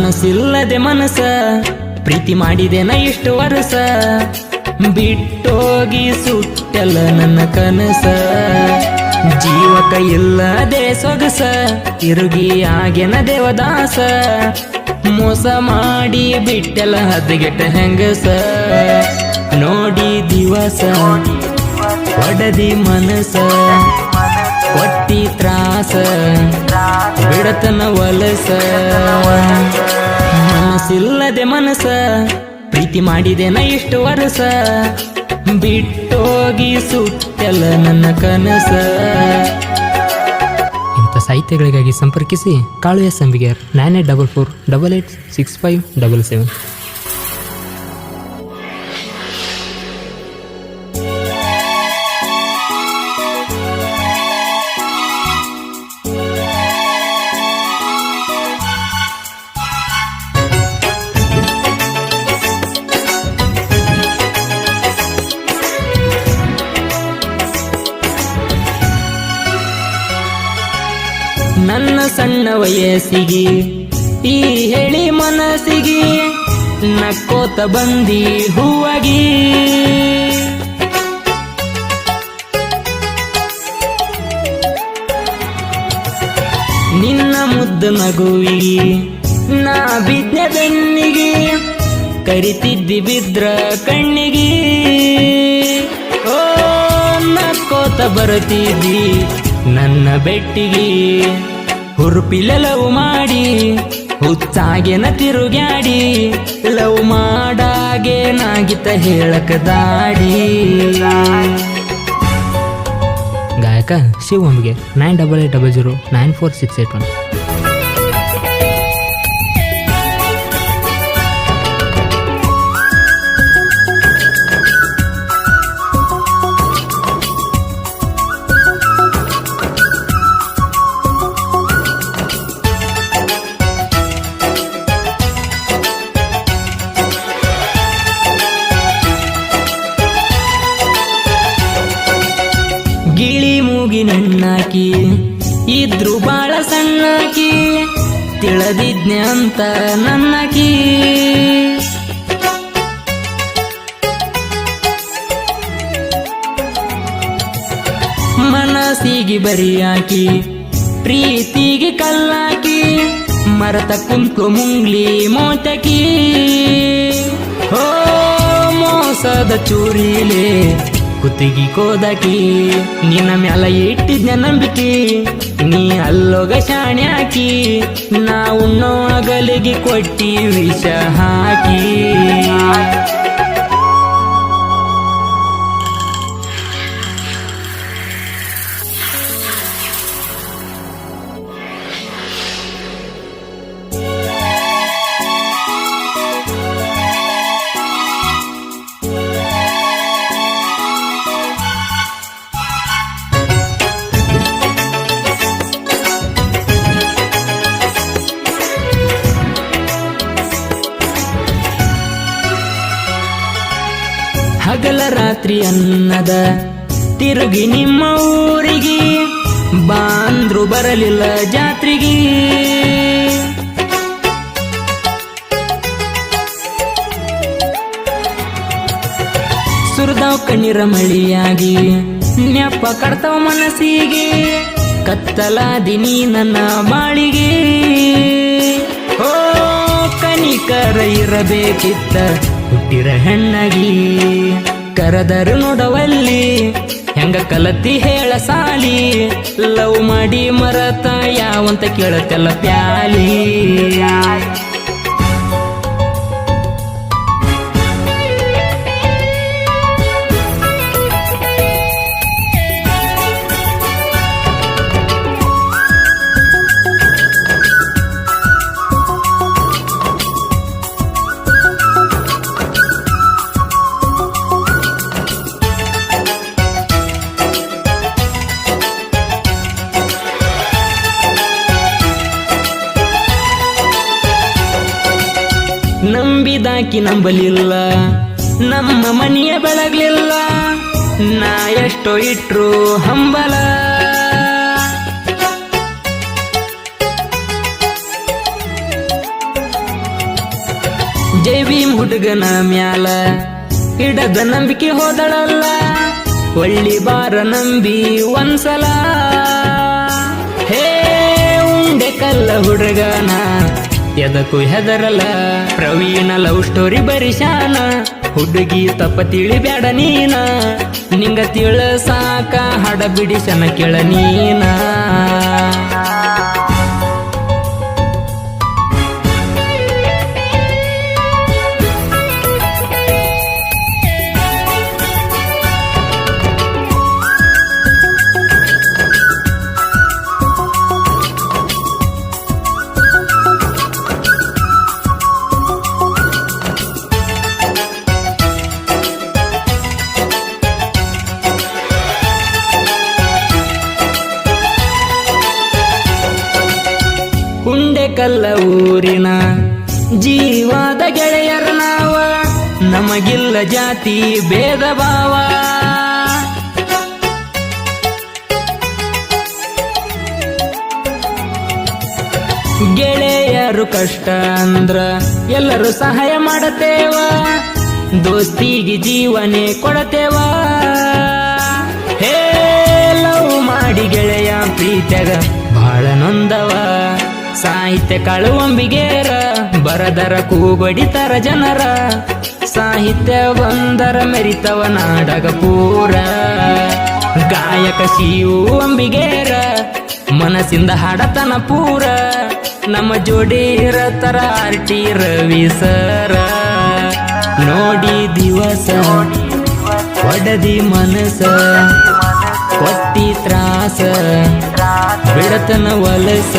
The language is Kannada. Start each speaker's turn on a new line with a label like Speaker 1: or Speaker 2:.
Speaker 1: ಮನಸ್ಸಿಲ್ಲದೆ ಮನಸ್ಸ ಪ್ರೀತಿ ಮಾಡಿದೆನ ಇಷ್ಟು ವರ್ಷ ಬಿಟ್ಟೋಗಿ ಸುಟ್ಟೆಲ್ಲ ನನ್ನ ಕನಸ ಜೀವಕ ಇಲ್ಲದೆ ಸೊಗಸ ತಿರುಗಿ ಆಗ್ಯನ ದೇವದಾಸ ಮೋಸ ಮಾಡಿ ಬಿಟ್ಟೆಲ್ಲ ಹದಗೆಟ್ಟ ಹೆಂಗಸ ನೋಡಿ ದಿವಸ ಒಡದಿ ಮನಸ ಒಟ್ಟಿ ತ್ರಾಸ ಬಿಡತನ ವಲಸ ಮನಸ್ಸಿಲ್ಲದೆ ಮನಸ ಪ್ರೀತಿ ಮಾಡಿದೆನ ಇಷ್ಟು ವರ್ಷ ಬಿಟ್ಟೋಗಿ ಸುಟ್ಟೆಲ್ಲ ನನ್ನ ಕನಸ. ಇಂಥ ಸಾಹಿತ್ಯಗಳಿಗಾಗಿ ಸಂಪರ್ಕಿಸಿ ಕಾಳು ಎಸ್ ಅಂಬಿಗೇರ್ 9844886577. ನನ್ನ ಸಣ್ಣ ವಯಸ್ಸಿಗೆ ಈ ಹೇಳಿ ಮನಸ್ಸಿಗೆ ನಕ್ಕೋತ ಬಂದಿ ಹೂವಾಗಿ ನಿನ್ನ ಮುದ್ದು ನಗುವಿಗೆ ನಾ ಬಿದ್ದ ಬೆನ್ನಿಗೆ ಕರಿತಿದ್ದಿ ಬಿದ್ರ ಕಣ್ಣಿಗೆ ಓ ನಕ್ಕೋತ ಬರುತ್ತಿದ್ದಿ ನನ್ನ ಬೆಟ್ಟಿಗೆ ಹುರುಪಿಲೆ ಲವ್ ಮಾಡಿ ಹುಚ್ಚಾಗೆನ ತಿರುಗ್ಯಾಡಿ ಲವ್ ಮಾಡಾಗೆ ನಾಗಿತ ಹೇಳಕ ದಾಡಿ. ಗಾಯಕ ಶಿವ ಅಂಬಿಗೆ 9880094681. ಗಿಳಿ ಮೂಗಿನಣ್ಣಾಕಿ ಇದ್ರು ಬಾಳ ಸಣ್ಣಾಕಿ ತಿಳಿದಿದ್ನೆ ಅಂತ ನನ್ನಕಿ ಮನಸ್ಸಿಗೆ ಬರಿಯಾಕಿ ಪ್ರೀತಿಗೆ ಕಲ್ಲಾಕಿ ಮರತ ಕುಂತ್ಕೊ ಮುಂಗ್ಲಿ ಮೋತಕಿ ಓ ಮೋಸದ ಚೂರಿಲೆ ಕುತ್ತಿಗೆ ಕೋದಕಿ ನಿನ್ನ ಮ್ಯಾಲ ಇಟ್ಟಿದ್ನ ನಂಬಿಕೆ ನೀ ಅಲ್ಲೋಗ ಶಾಣ್ಯಾಕಿ ನಾ ಉಣ್ಣೋ ಅಗಲಿಗೆ ಕೊಟ್ಟಿ ವಿಷ ಹಾಕಿ. ಹಗಲ ರಾತ್ರಿ ಅನ್ನದ ತಿರುಗಿ ನಿಮ್ಮ ಊರಿಗೆ ಬಾಂದ್ರು ಬರಲಿಲ್ಲ ಜಾತ್ರೆಗೆ ಸುರದಾವ್ ಕಣ್ಣೀರ ಮಳಿಯಾಗಿ ನೆಪ ಕಡ್ತಾವ ಮನಸ್ಸಿಗೆ ಕತ್ತಲಾದಿನಿ ನನ್ನ ಬಾಳಿಗೆ ಓ ಕನಿಕರ ಇರಬೇಕಿತ್ತ ಹುಟ್ಟಿರ ಹೆಣ್ಣಗಿ ಕರದರು ನೋಡವಲ್ಲಿ ಹೆಂಗ ಕಲತಿ ಹೇಳ ಸಾಲಿ ಲವ್ ಮಾಡಿ ಮರತ ಯಾವಂತ ಕೇಳತೆಲ್ಲ ಪ್ಯಾಲಿ. ನಂಬಿದಾಕಿ ನಂಬಲಿಲ್ಲ ನಮ್ಮ ಮನೆಯ ಬೆಳಗ್ಲಿಲ್ಲ ನಾ ಎಷ್ಟೋ ಇಟ್ರು ಹಂಬಲ ಜೈವೀಂ ಹುಡುಗನ ಮ್ಯಾಲ ಇಡದ ನಂಬಿಕೆ ಹೋದಳಲ್ಲ ಒಳ್ಳಿ ಬಾರ ನಂಬಿ ಒಂದ್ಸಲ ಹೇ ಉಂಡೆ ಕಲ್ಲ ಹುಡುಗನ ಎದಕ್ಕೂ ಹೆದರಲ್ಲ ಪ್ರವೀಣ ಲವ್ ಸ್ಟೋರಿ ಬರಿಶಾನ ಹುಡುಗಿ ತಪ್ಪ ತಿಳಿಬ್ಯಾಡ ನೀನ ನಿಂಗ ತಿಳಸಾಕ ಹಡ ಬಿಡಿಸನ ಕೆಳ ನೀನ ಹುಂಡೆಕಲ್ಲ ಊರಿನ ಜೀವದ ಗೆಳೆಯರ ನಾವ ನಮಗಿಲ್ಲ ಜಾತಿ ಭೇದ ಭಾವ ಗೆಳೆಯರು ಕಷ್ಟ ಅಂದ್ರ ಎಲ್ಲರೂ ಸಹಾಯ ಮಾಡತೇವ ದೋಸ್ತಿಗೆ ಜೀವನೇ ಕೊಡತೇವ ಹೇ ಲವ್ ಮಾಡಿ ಗೆಳೆಯ ಪ್ರೀತ್ಯಾಗ ಬಾಳ ನೊಂದವ ಸಾಹಿತ್ಯ ಕಳುವಂಬಿಗೇರ ಬರದರ ಕೂಗೊಡಿತರ ಜನರ ಸಾಹಿತ್ಯ ಬಂದರ ಮೆರಿತವ ನಾಡಗ ಪೂರ ಗಾಯಕ ಶಿವು ಅಂಬಿಗೇರ ಮನಸ್ಸಿಂದ ಹಾಡತನ ಪೂರ ನಮ್ಮ ಜೋಡಿ ಇರತರ ಆರ್ಟಿ ರವಿ ಸರ ನೋಡಿ ದಿವಸ ಒಡದಿ ಮನಸ ಕೊಟ್ಟಿ ತ್ರಾಸ ಬಿಡತನ ವಲಸ